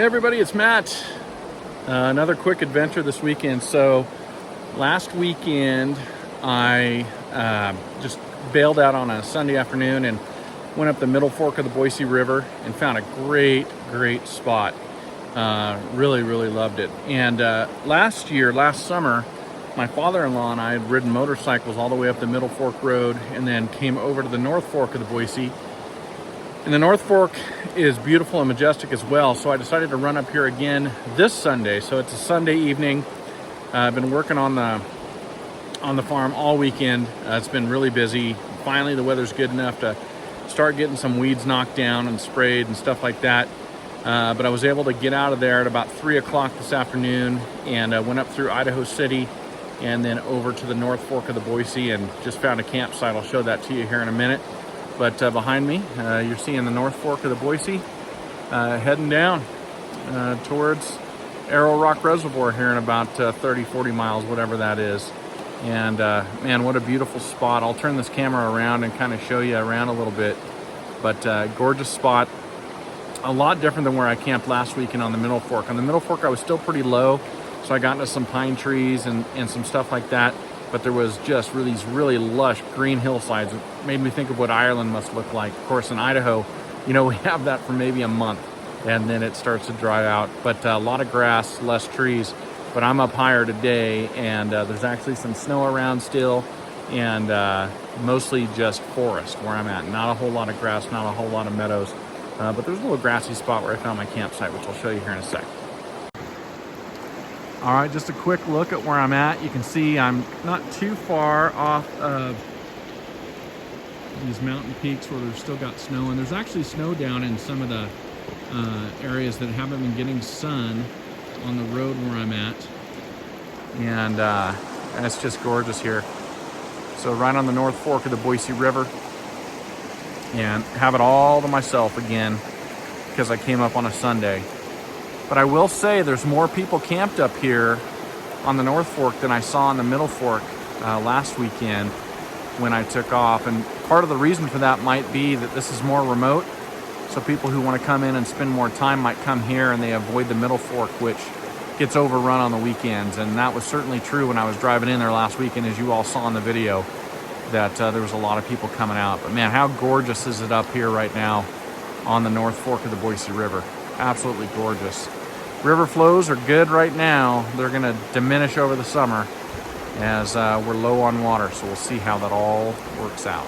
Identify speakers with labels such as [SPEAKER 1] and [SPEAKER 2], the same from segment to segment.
[SPEAKER 1] Hey everybody, it's Matt. Another quick adventure this weekend. So last weekend I just bailed out on a Sunday afternoon and went up the middle fork of the Boise River and found a great spot. Really loved it. And last summer, my father-in-law and I had ridden motorcycles all the way up the Middle Fork Road and then came over to the North Fork of the Boise. And the North Fork is beautiful and majestic as well, so I decided to run up here again this Sunday. So it's a Sunday evening. I've been working on the farm all weekend. It's been really busy. Finally, the weather's good enough to start getting some weeds knocked down and sprayed and stuff like that. But I was able to get out of there at about 3 o'clock this afternoon and went up through Idaho City and then over to the North Fork of the Boise and just found a campsite. I'll show that to you here in a minute. But behind me, you're seeing the North Fork of the Boise, heading down towards Arrow Rock Reservoir here in about 30-40 miles, whatever that is. And man, what a beautiful spot. I'll turn this camera around and kind of show you around a little bit. But gorgeous spot. A lot different than where I camped last weekend on the Middle Fork. On the Middle Fork, I was still pretty low, so I got into some pine trees and some stuff like that. But there was just these really lush green hillsides. It made me think of what Ireland must look like. Of course, in Idaho, you know, we have that for maybe a month and then it starts to dry out. But a lot of grass, less trees. But I'm up higher today and there's actually some snow around still and mostly just forest where I'm at. Not a whole lot of grass, not a whole lot of meadows. But there's a little grassy spot where I found my campsite, which I'll show you here in a sec. All right, just a quick look at where I'm at. You can see I'm not too far off of these mountain peaks where there's still got snow, and there's actually snow down in some of the areas that haven't been getting sun on the road where I'm at. And it's just gorgeous here. So right on the North Fork of the Boise River, and have it all to myself again because I came up on a Sunday. But I will say there's more people camped up here on the North Fork than I saw on the Middle Fork last weekend when I took off. And part of the reason for that might be that this is more remote. So people who want to come in and spend more time might come here and they avoid the Middle Fork, which gets overrun on the weekends. And that was certainly true when I was driving in there last weekend, as you all saw in the video, that there was a lot of people coming out. But man, how gorgeous is it up here right now on the North Fork of the Boise River? Absolutely gorgeous. River flows are good right now. They're going to diminish over the summer as we're low on water, so we'll see how that all works out.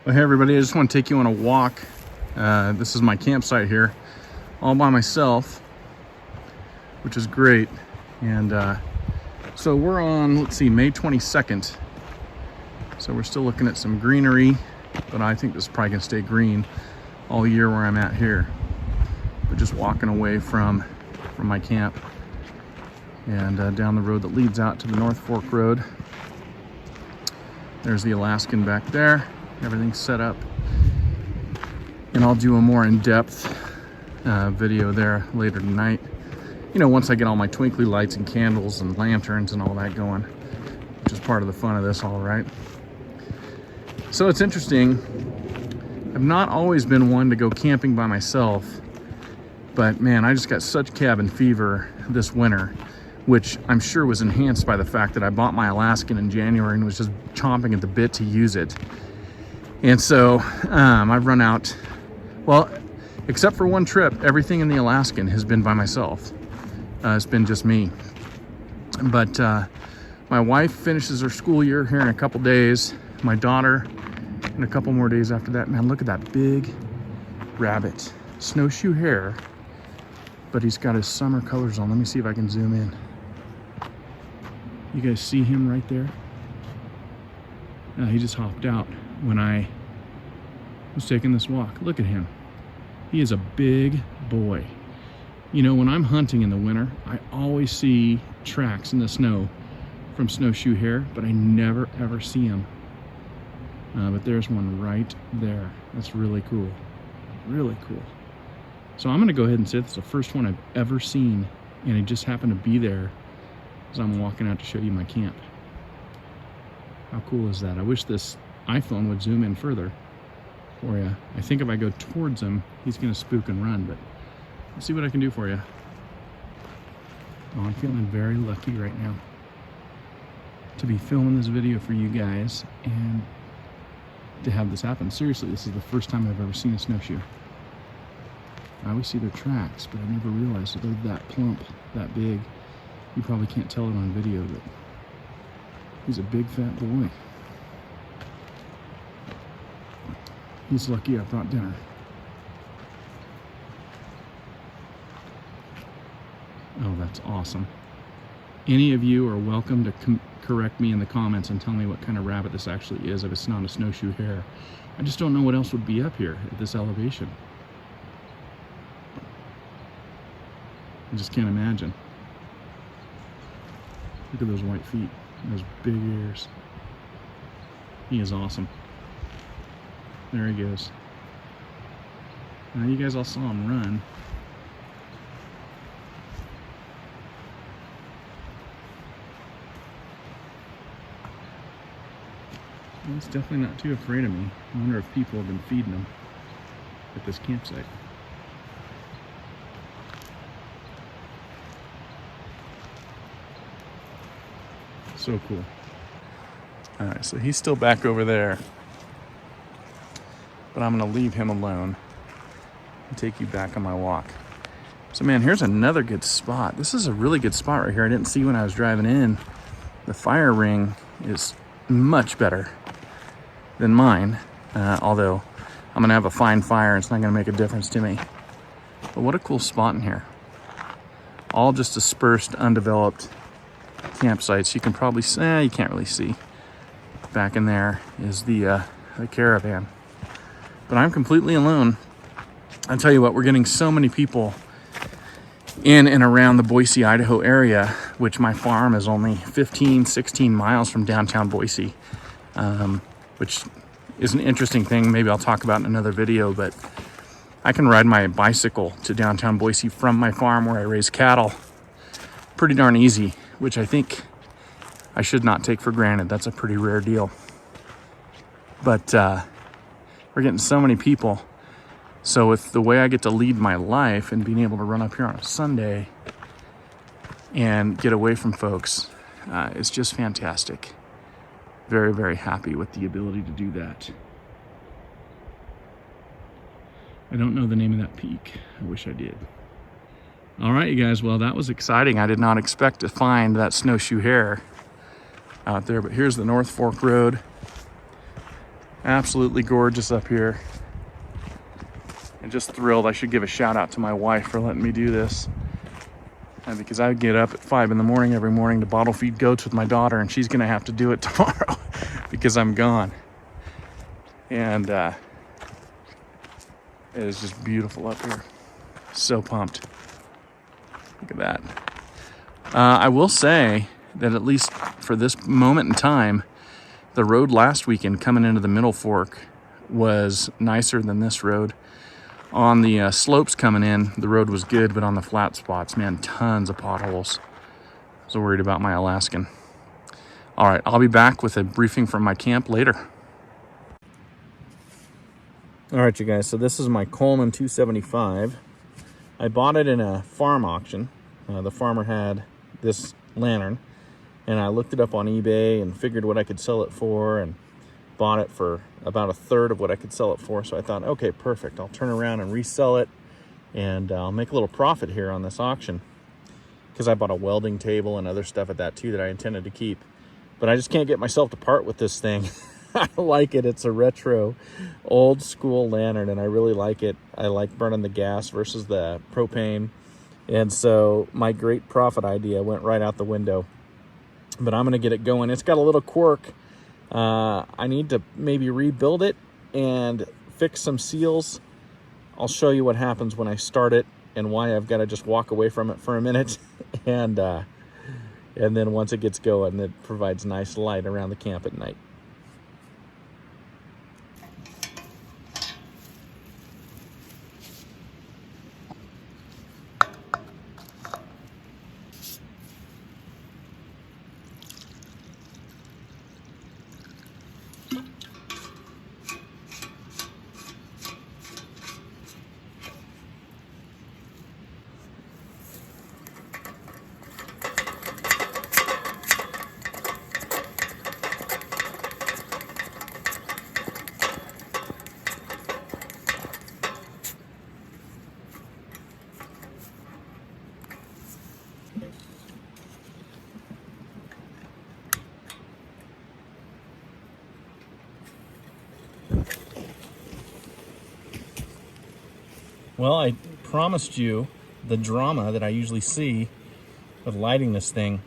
[SPEAKER 1] Well, hey everybody, I just want to take you on a walk. This is my campsite here, all by myself, which is great. And so we're on, let's see, May 22nd. So we're still looking at some greenery, but I think this is probably gonna stay green all year where I'm at here. But just walking away from my camp and down the road that leads out to the North Fork Road. There's the Alaskan back there. Everything's set up. And I'll do a more in-depth video there later tonight. You know, once I get all my twinkly lights and candles and lanterns and all that going, which is part of the fun of this, all right. So it's interesting. I've not always been one to go camping by myself, but man, I just got such cabin fever this winter, which I'm sure was enhanced by the fact that I bought my Alaskan in January and was just chomping at the bit to use it. And so I've run out, well, except for one trip, everything in the Alaskan has been by myself. It's been just me. But my wife finishes her school year here in a couple days. My daughter in a couple more days after that. Man, look at that big rabbit. Snowshoe Hare, but he's got his summer colors on. Let me see if I can zoom in. You guys see him right there? He just hopped out when I was taking this walk. Look at him. He is a big boy. You know, when I'm hunting in the winter, I always see tracks in the snow from Snowshoe Hare, but I never ever see him. But there's one right there. That's really cool. Really cool. So I'm gonna go ahead and say it's the first one I've ever seen, and it just happened to be there as I'm walking out to show you my camp. How cool is that? I wish this iPhone would zoom in further for you. I think if I go towards him, he's gonna spook and run, but let's see what I can do for you. Oh, I'm feeling very lucky right now to be filming this video for you guys and to have this happen. Seriously, this is the first time I've ever seen a snowshoe. I always see their tracks, but I never realized that they're that plump, that big. You probably can't tell it on video, but he's a big fat boy. He's lucky I brought dinner. Oh, that's awesome. Any of you are welcome to correct me in the comments and tell me what kind of rabbit this actually is if it's not a snowshoe hare. I just don't know what else would be up here at this elevation. I just can't imagine. Look at those white feet, those big ears. He is awesome. There he goes. Now you guys all saw him run. Well, he's definitely not too afraid of me. I wonder if people have been feeding him at this campsite. So cool. All right, so he's still back over there, but I'm gonna leave him alone and take you back on my walk. So man, here's another good spot. This is a really good spot right here. I didn't see when I was driving in. The fire ring is much better than mine, although I'm gonna have a fine fire and it's not gonna make a difference to me. But what a cool spot in here. All just dispersed, undeveloped campsites. You can probably see, you can't really see. Back in there is the caravan. But I'm completely alone. I'll tell you what, we're getting so many people in and around the Boise, Idaho area, which my farm is only 15, 16 miles from downtown Boise, which is an interesting thing. Maybe I'll talk about in another video, but I can ride my bicycle to downtown Boise from my farm where I raise cattle pretty darn easy, which I think I should not take for granted. That's a pretty rare deal. But we're getting so many people. So with the way I get to lead my life and being able to run up here on a Sunday and get away from folks, it's just fantastic. Very, very happy with the ability to do that. I don't know the name of that peak. I wish I did. All right, you guys, well, that was exciting. I did not expect to find that snowshoe hare out there, but here's the North Fork Road. Absolutely gorgeous up here. And just thrilled. I should give a shout out to my wife for letting me do this. Because I get up at 5 in the morning every morning to bottle feed goats with my daughter, and she's gonna have to do it tomorrow because I'm gone. And it is just beautiful up here. So pumped. Look at that. I will say that at least for this moment in time, the road last weekend coming into the Middle Fork was nicer than this road. On the slopes coming in, the road was good, but on the flat spots, man, tons of potholes. So worried about my Alaskan. All right, I'll be back with a briefing from my camp later. All right, you guys, so this is my Coleman 275. I bought it in a farm auction. The farmer had this lantern, and I looked it up on eBay and figured what I could sell it for, and bought it for about a third of what I could sell it for. So I thought, okay, perfect. I'll turn around and resell it, and I'll make a little profit here on this auction, because I bought a welding table and other stuff at that too that I intended to keep. But I just can't get myself to part with this thing. I like it. It's a retro, old school lantern, and I really like it. I like burning the gas versus the propane. And so my great profit idea went right out the window. But I'm going to get it going. It's got a little quirk. I need to maybe rebuild it and fix some seals. I'll show you what happens when I start it and why I've got to just walk away from it for a minute. And then once it gets going, it provides nice light around the camp at night. Well, I promised you the drama that I usually see with lighting this thing,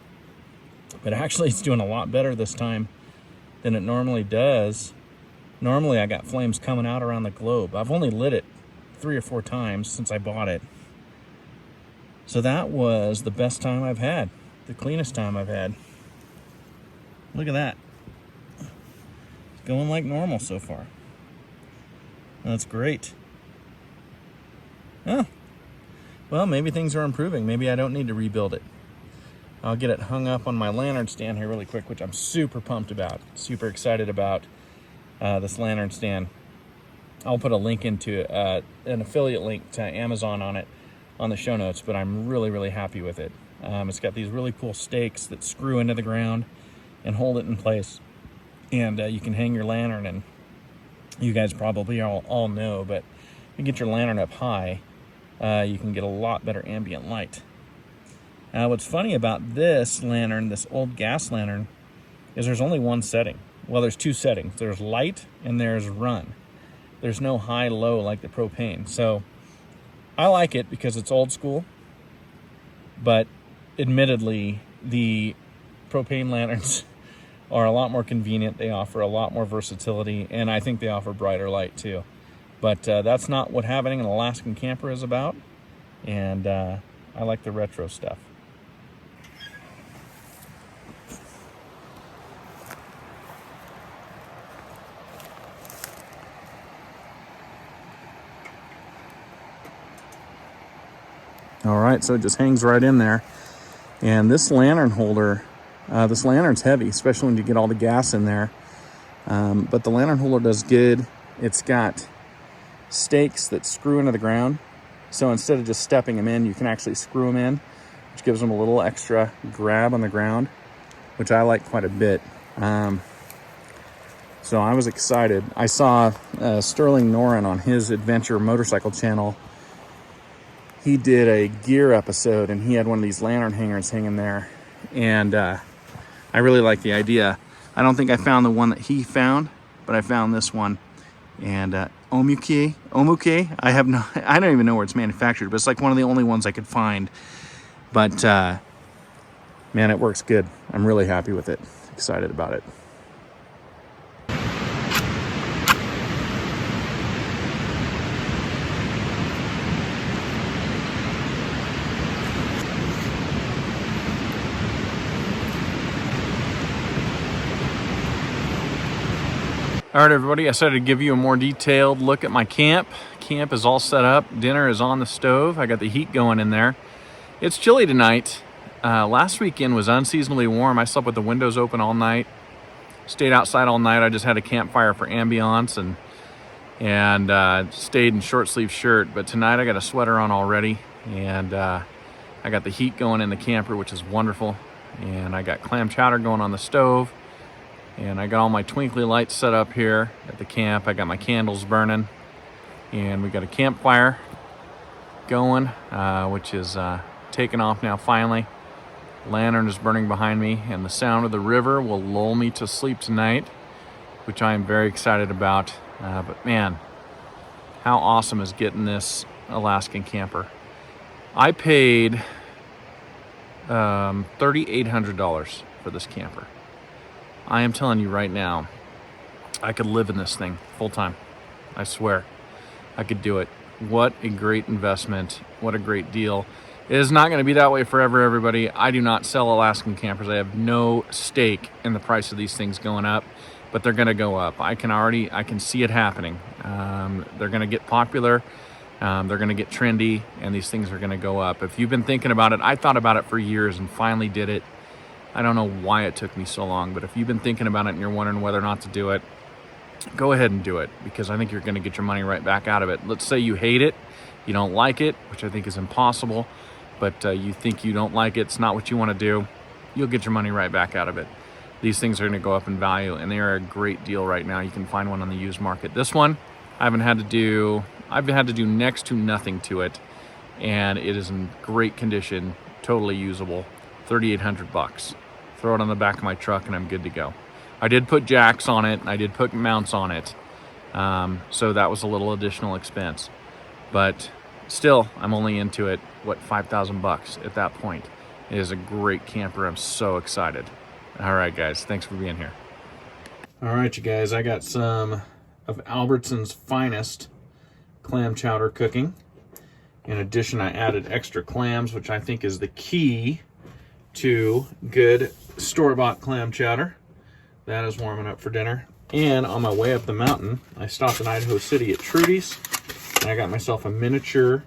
[SPEAKER 1] but actually it's doing a lot better this time than it normally does. Normally I got flames coming out around the globe. I've only lit it 3 or 4 times since I bought it. So that was the best time I've had, the cleanest time I've had. Look at that. It's going like normal so far. That's great. Oh, well, maybe things are improving. Maybe I don't need to rebuild it. I'll get it hung up on my lantern stand here really quick, which I'm super pumped about, super excited about this lantern stand. I'll put a link into an affiliate link to Amazon on it on the show notes, but I'm really, really happy with it. It's got these really cool stakes that screw into the ground and hold it in place. And you can hang your lantern, and you guys probably all know, but if you get your lantern up high, you can get a lot better ambient light. What's funny about this lantern, this old gas lantern, is there's only one setting. Well, there's 2 settings. There's light and there's run. There's no high-low like the propane. So I like it because it's old school, but admittedly, the propane lanterns are a lot more convenient. They offer a lot more versatility, and I think they offer brighter light too. But that's not what having an Alaskan camper is about, and I like the retro stuff. All right, so it just hangs right in there. And this lantern holder, this lantern's heavy, especially when you get all the gas in there. But the lantern holder does good. It's got stakes that screw into the ground. So instead of just stepping them in, you can actually screw them in, which gives them a little extra grab on the ground, which I like quite a bit. So I was excited. I saw Sterling Noren on his adventure motorcycle channel. He did a gear episode, and he had one of these lantern hangers hanging there. And I really like the idea. I don't think I found the one that he found, but I found this one. And Omuke, I don't even know where it's manufactured, but it's like one of the only ones I could find. But man, it works good. I'm really happy with it. Excited about it. All right, everybody, I decided to give you a more detailed look at my camp. Camp is all set up. Dinner is on the stove. I got the heat going in there. It's chilly tonight. Last weekend was unseasonably warm. I slept with the windows open all night. Stayed outside all night. I just had a campfire for ambiance and stayed in short sleeve shirt. But tonight I got a sweater on already, and I got the heat going in the camper, which is wonderful. And I got clam chowder going on the stove. And I got all my twinkly lights set up here at the camp. I got my candles burning. And we got a campfire going, which is taking off now finally. Lantern is burning behind me, and the sound of the river will lull me to sleep tonight, which I am very excited about. But man, how awesome is getting this Alaskan camper. I paid $3,800 for this camper. I am telling you right now, I could live in this thing full time. I swear, I could do it. What a great investment. What a great deal. It is not going to be that way forever, everybody. I do not sell Alaskan campers. I have no stake in the price of these things going up, but they're going to go up. I can see it happening. They're going to get popular. They're going to get trendy, and these things are going to go up. If you've been thinking about it, I thought about it for years and finally did it. I don't know why it took me so long, but if you've been thinking about it and you're wondering whether or not to do it, go ahead and do it, because I think you're going to get your money right back out of it. Let's say you hate it, you don't like it, which I think is impossible, but you think you don't like it, it's not what you want to do, you'll get your money right back out of it. These things are going to go up in value, and they are a great deal right now. You can find one on the used market. This one, I've had to do next to nothing to it, and it is in great condition, totally usable. $3,800. Throw it on the back of my truck and I'm good to go. I did put jacks on it. I did put mounts on it. So that was a little additional expense. But Still, I'm only into it, what, 5,000 bucks at that point. It is a great camper. I'm so excited. All right, guys, thanks for being here. All right, you guys, I got some of Albertson's finest clam chowder cooking. In addition, I added extra clams, which I think is the key to good store-bought clam chowder. That is warming up for dinner. And on my way up the mountain, I stopped in Idaho City at Trudy's, and I got myself a miniature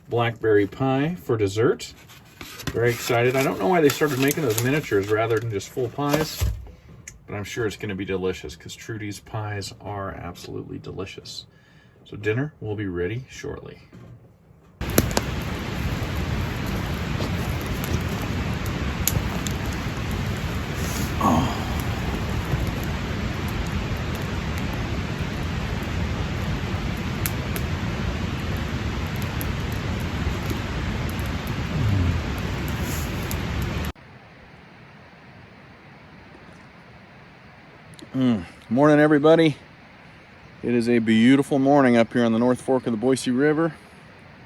[SPEAKER 1] blackberry pie for dessert. Very excited. I don't know why they started making those miniatures rather than just full pies, but I'm sure it's going to be delicious because Trudy's pies are absolutely delicious. So dinner will be ready shortly. Oh. Morning, everybody. It is a beautiful morning up here on the North Fork of the Boise River.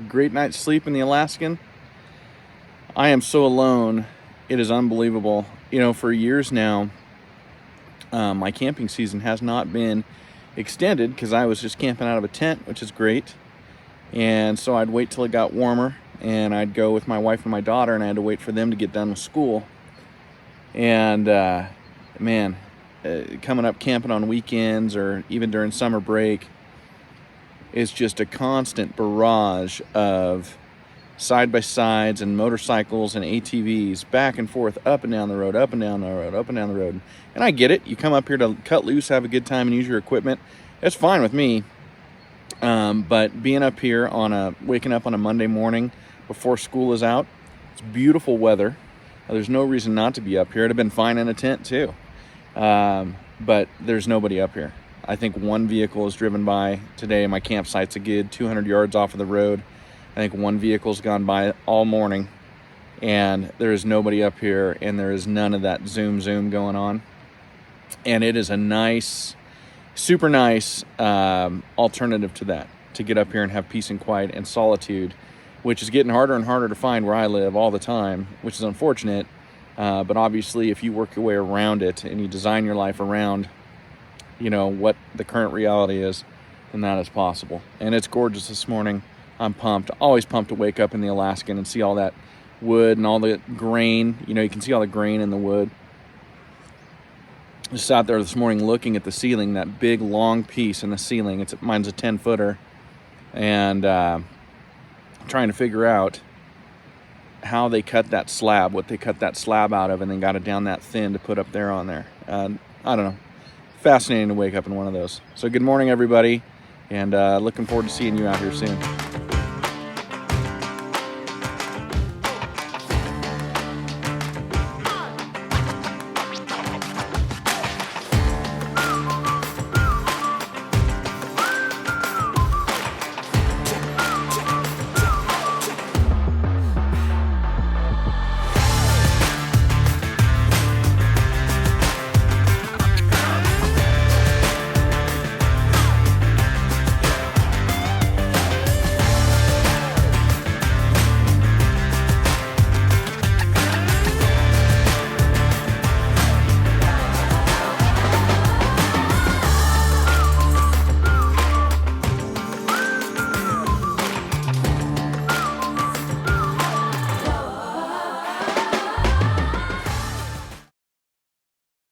[SPEAKER 1] Great night's sleep in the Alaskan. I am so alone. It is unbelievable. You know, for years now, my camping season has not been extended because I was just camping out of a tent, which is great. And so I'd wait till it got warmer, and I'd go with my wife and my daughter, and I had to wait for them to get done with school. And man, coming up camping on weekends or even during summer break is just a constant barrage of side-by-sides and motorcycles and ATVs back and forth, up and down the road, up and down the road, up and down the road. And I get it. You come up here to cut loose, have a good time, and use your equipment. It's fine with me. But being up here waking up on a Monday morning before school is out, it's beautiful weather. There's no reason not to be up here. It'd have been fine in a tent too. But there's nobody up here. I think one vehicle is driven by today. My campsite's a good 200 yards off of the road. I think one vehicle's gone by all morning, and there is nobody up here, and there is none of that zoom going on. And it is a nice, super nice alternative to that, to get up here and have peace and quiet and solitude, which is getting harder and harder to find where I live all the time, which is unfortunate. But obviously, if you work your way around it and you design your life around, you know, what the current reality is, then that is possible. And it's gorgeous this morning. I'm pumped, always pumped to wake up in the Alaskan and see all that wood and all the grain. You know, you can see all the grain in the wood. Just out there this morning looking at the ceiling, that big long piece in the ceiling. Mine's a 10-footer, and trying to figure out how they cut that slab, what they cut that slab out of, and then got it down that thin to put up there on there. I don't know. Fascinating to wake up in one of those. So good morning, everybody, and looking forward to seeing you out here soon.